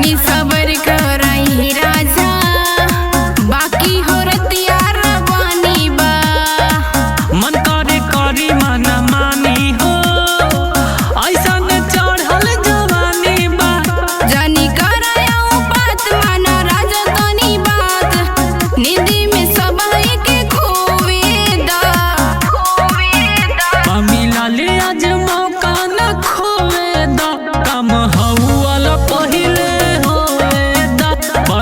तनी सबर करही राजा, बाकी हो रतिया रवानी बा। मन करे करी मन मानी हो, ऐसा न चढ़ल जवानी बा। जानी कराया बात माना राजा तनी बात, निधि में सबई के खोवेदा। मिला ले आज मौका न खोवेदा, काम हौवाला पहिले होवेदा।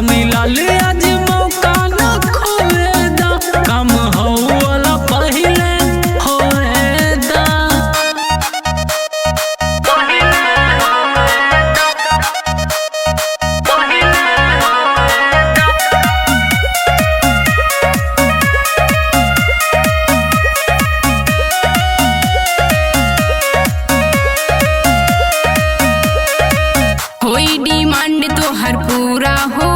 मिला ले आज मौका न खोवेदा, काम हौवाला पहिले होवेदा। कोई डिमांड तो हर पूरा हो,